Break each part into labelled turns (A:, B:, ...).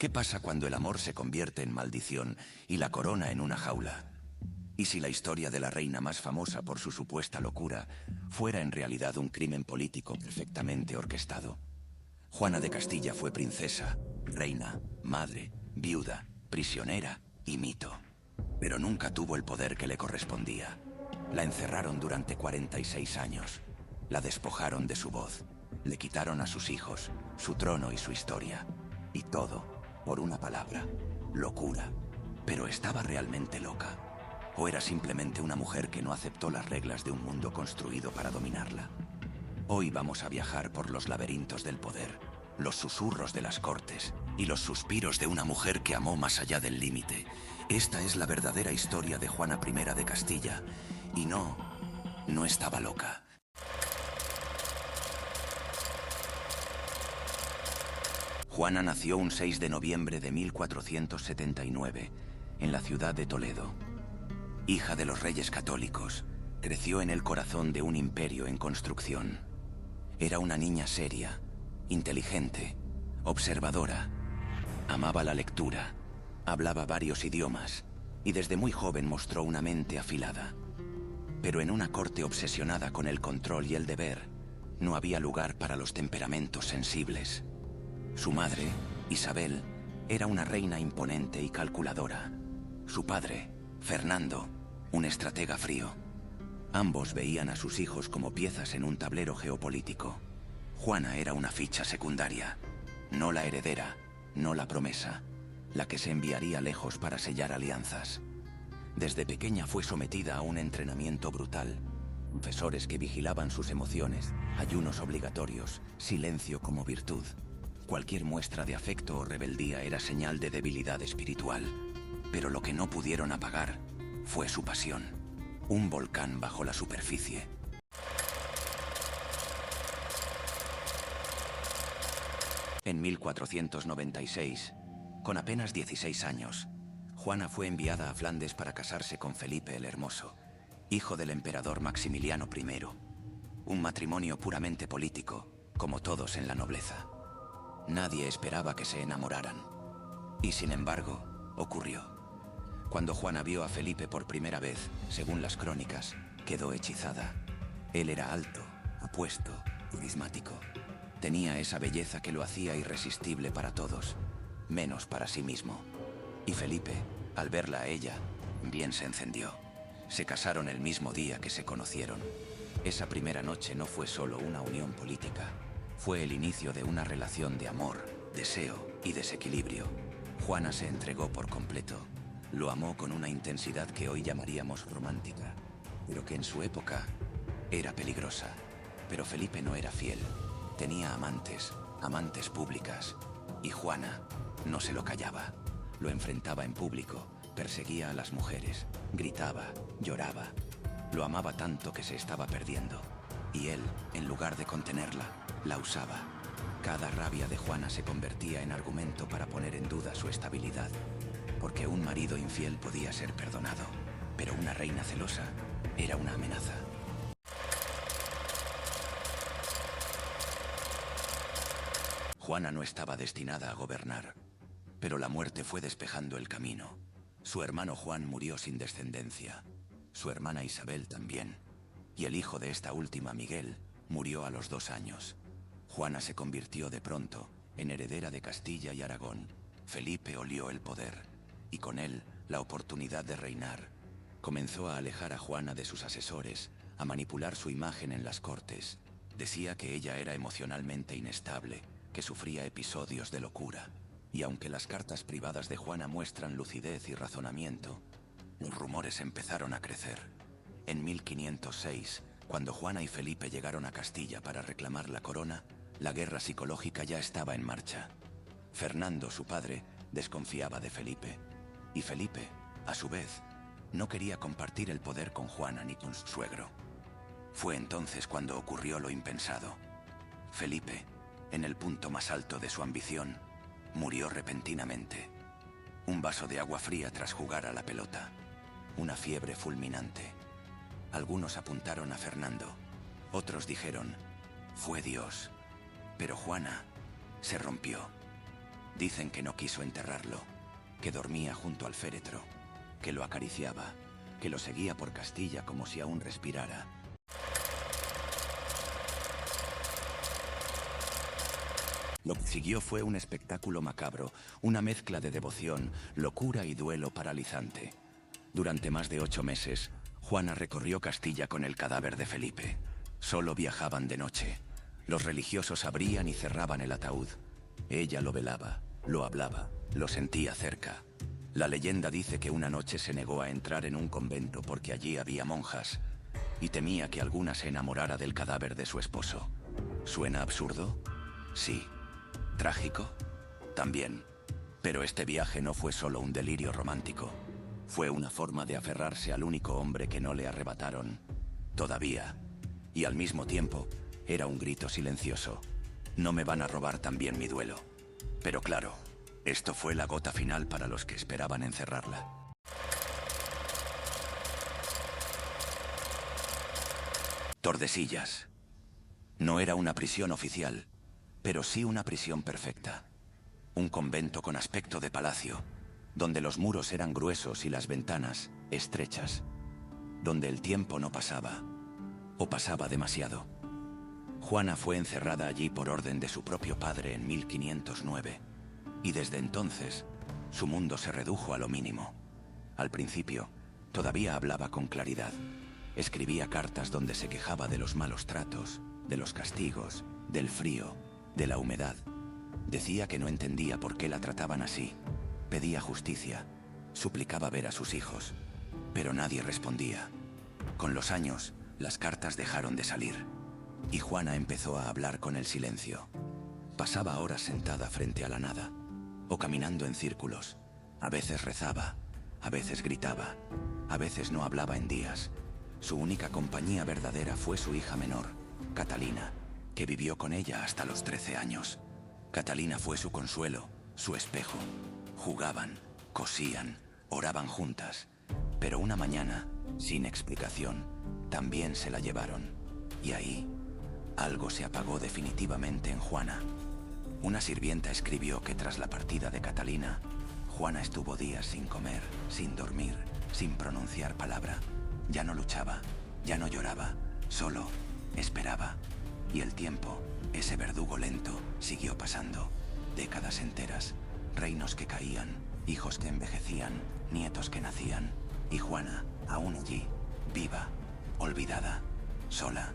A: ¿Qué pasa cuando el amor se convierte en maldición y la corona en una jaula? ¿Y si la historia de la reina más famosa por su supuesta locura fuera en realidad un crimen político perfectamente orquestado? Juana de Castilla fue princesa, reina, madre, viuda, prisionera y mito. Pero nunca tuvo el poder que le correspondía. La encerraron durante 46 años. La despojaron de su voz. Le quitaron a sus hijos, su trono y su historia. Y todo por una palabra: locura. Pero ¿estaba realmente loca? ¿O era simplemente una mujer que no aceptó las reglas de un mundo construido para dominarla? Hoy vamos a viajar por los laberintos del poder, los susurros de las cortes y los suspiros de una mujer que amó más allá del límite. Esta es la verdadera historia de Juana I de Castilla. Y no estaba loca. Juana nació un 6 de noviembre de 1479, en la ciudad de Toledo. Hija de los reyes católicos, creció en el corazón de un imperio en construcción. Era una niña seria, inteligente, observadora. Amaba la lectura, hablaba varios idiomas y desde muy joven mostró una mente afilada. Pero en una corte obsesionada con el control y el deber, no había lugar para los temperamentos sensibles. Su madre, Isabel, era una reina imponente y calculadora. Su padre, Fernando, un estratega frío. Ambos veían a sus hijos como piezas en un tablero geopolítico. Juana era una ficha secundaria, no la heredera, no la promesa, la que se enviaría lejos para sellar alianzas. Desde pequeña fue sometida a un entrenamiento brutal. Profesores que vigilaban sus emociones, ayunos obligatorios, silencio como virtud. Cualquier muestra de afecto o rebeldía era señal de debilidad espiritual. Pero lo que no pudieron apagar fue su pasión. Un volcán bajo la superficie. En 1496, con apenas 16 años, Juana fue enviada a Flandes para casarse con Felipe el Hermoso, hijo del emperador Maximiliano I. Un matrimonio puramente político, como todos en la nobleza. Nadie esperaba que se enamoraran. Y sin embargo, ocurrió. Cuando Juana vio a Felipe por primera vez, según las crónicas, quedó hechizada. Él era alto, apuesto, carismático. Tenía esa belleza que lo hacía irresistible para todos, menos para sí mismo. Y Felipe, al verla a ella, bien se encendió. Se casaron el mismo día que se conocieron. Esa primera noche no fue solo una unión política. Fue el inicio de una relación de amor, deseo y desequilibrio. Juana se entregó por completo. Lo amó con una intensidad que hoy llamaríamos romántica, pero que en su época era peligrosa. Pero Felipe no era fiel. Tenía amantes, amantes públicas. Y Juana no se lo callaba. Lo enfrentaba en público, perseguía a las mujeres, gritaba, lloraba. Lo amaba tanto que se estaba perdiendo. Y él, en lugar de contenerla, la usaba. Cada rabia de Juana se convertía en argumento para poner en duda su estabilidad. Porque un marido infiel podía ser perdonado, pero una reina celosa era una amenaza. Juana no estaba destinada a gobernar, pero la muerte fue despejando el camino. Su hermano Juan murió sin descendencia, su hermana Isabel también, y el hijo de esta última, Miguel, murió a los 2 años. Juana se convirtió de pronto en heredera de Castilla y Aragón. Felipe olió el poder, y con él la oportunidad de reinar. Comenzó a alejar a Juana de sus asesores, a manipular su imagen en las cortes. Decía que ella era emocionalmente inestable, que sufría episodios de locura. Y aunque las cartas privadas de Juana muestran lucidez y razonamiento, los rumores empezaron a crecer. En 1506, cuando Juana y Felipe llegaron a Castilla para reclamar la corona, la guerra psicológica ya estaba en marcha. Fernando, su padre, desconfiaba de Felipe. Y Felipe, a su vez, no quería compartir el poder con Juana ni con su suegro. Fue entonces cuando ocurrió lo impensado. Felipe, en el punto más alto de su ambición, murió repentinamente. Un vaso de agua fría tras jugar a la pelota. Una fiebre fulminante. Algunos apuntaron a Fernando. Otros dijeron, fue Dios. Pero Juana se rompió. Dicen que no quiso enterrarlo, que dormía junto al féretro, que lo acariciaba, que lo seguía por Castilla como si aún respirara. Lo que siguió fue un espectáculo macabro, una mezcla de devoción, locura y duelo paralizante. Durante más de 8 meses, Juana recorrió Castilla con el cadáver de Felipe. Solo viajaban de noche. Los religiosos abrían y cerraban el ataúd. Ella lo velaba, lo hablaba, lo sentía cerca. La leyenda dice que una noche se negó a entrar en un convento porque allí había monjas y temía que alguna se enamorara del cadáver de su esposo. ¿Suena absurdo? Sí. ¿Trágico? También. Pero este viaje no fue solo un delirio romántico. Fue una forma de aferrarse al único hombre que no le arrebataron. Todavía. Y al mismo tiempo, era un grito silencioso. No me van a robar también mi duelo. Pero claro, esto fue la gota final para los que esperaban encerrarla. Tordesillas. No era una prisión oficial, pero sí una prisión perfecta. Un convento con aspecto de palacio, donde los muros eran gruesos y las ventanas estrechas, donde el tiempo no pasaba, o pasaba demasiado. Juana fue encerrada allí por orden de su propio padre en 1509, y desde entonces su mundo se redujo a lo mínimo. Al principio, todavía hablaba con claridad. Escribía cartas donde se quejaba de los malos tratos, de los castigos, del frío, de la humedad. Decía que no entendía por qué la trataban así. Pedía justicia, suplicaba ver a sus hijos, pero nadie respondía. Con los años, las cartas dejaron de salir, y Juana empezó a hablar con el silencio. Pasaba horas sentada frente a la nada, o caminando en círculos. A veces rezaba, a veces gritaba, a veces no hablaba en días. Su única compañía verdadera fue su hija menor, Catalina, que vivió con ella hasta los 13 años. Catalina fue su consuelo, su espejo. Jugaban, cosían, oraban juntas. Pero una mañana, sin explicación, también se la llevaron. Y ahí, algo se apagó definitivamente en Juana. Una sirvienta escribió que tras la partida de Catalina, Juana estuvo días sin comer, sin dormir, sin pronunciar palabra. Ya no luchaba, ya no lloraba, solo esperaba. Y el tiempo, ese verdugo lento, siguió pasando. Décadas enteras, reinos que caían, hijos que envejecían, nietos que nacían. Y Juana, aún allí, viva, olvidada, sola.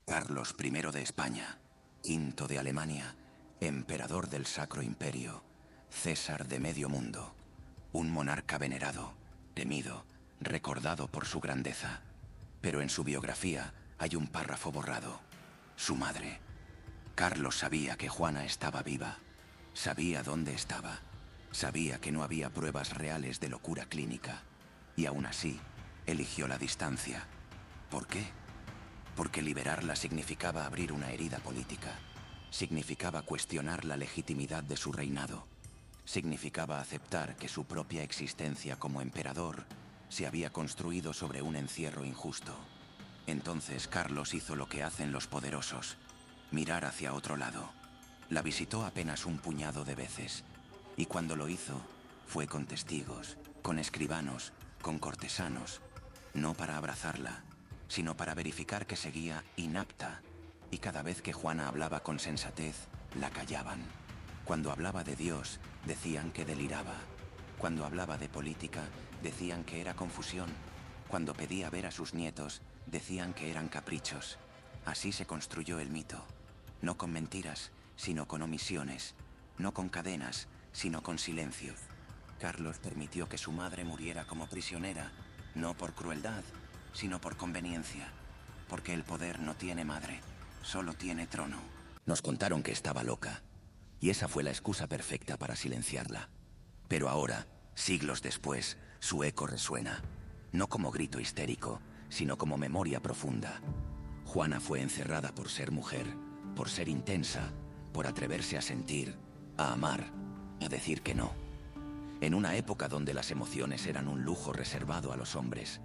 A: Carlos I de España, V de Alemania, emperador del Sacro Imperio, César de medio mundo, un monarca venerado, temido, recordado por su grandeza. Pero en su biografía hay un párrafo borrado. Su madre. Carlos sabía que Juana estaba viva, sabía dónde estaba, sabía que no había pruebas reales de locura clínica, y aún así, eligió la distancia. ¿Por qué? Porque liberarla significaba abrir una herida política, significaba cuestionar la legitimidad de su reinado, significaba aceptar que su propia existencia como emperador se había construido sobre un encierro injusto. Entonces Carlos hizo lo que hacen los poderosos, mirar hacia otro lado. La visitó apenas un puñado de veces, y cuando lo hizo, fue con testigos, con escribanos, con cortesanos, no para abrazarla, sino para verificar que seguía inapta, y cada vez que Juana hablaba con sensatez, la callaban. Cuando hablaba de Dios, decían que deliraba. Cuando hablaba de política, decían que era confusión. Cuando pedía ver a sus nietos, decían que eran caprichos. Así se construyó el mito. No con mentiras, sino con omisiones. No con cadenas, sino con silencio. Carlos permitió que su madre muriera como prisionera, no por crueldad, sino por conveniencia. Porque el poder no tiene madre, solo tiene trono. Nos contaron que estaba loca, y esa fue la excusa perfecta para silenciarla. Pero ahora, siglos después, su eco resuena, no como grito histérico, sino como memoria profunda. Juana fue encerrada por ser mujer, por ser intensa, por atreverse a sentir, a amar, a decir que no. En una época donde las emociones eran un lujo reservado a los hombres.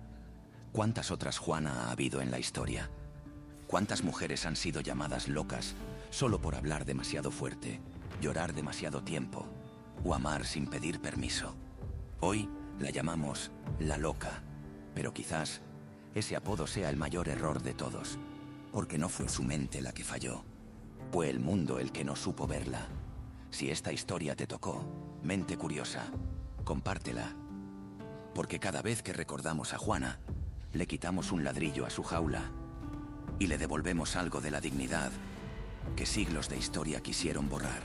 A: ¿Cuántas otras Juana ha habido en la historia? ¿Cuántas mujeres han sido llamadas locas solo por hablar demasiado fuerte, llorar demasiado tiempo o amar sin pedir permiso? Hoy la llamamos la loca, pero quizás ese apodo sea el mayor error de todos, porque no fue su mente la que falló, fue el mundo el que no supo verla. Si esta historia te tocó, mente curiosa, compártela, porque cada vez que recordamos a Juana, le quitamos un ladrillo a su jaula y le devolvemos algo de la dignidad que siglos de historia quisieron borrar.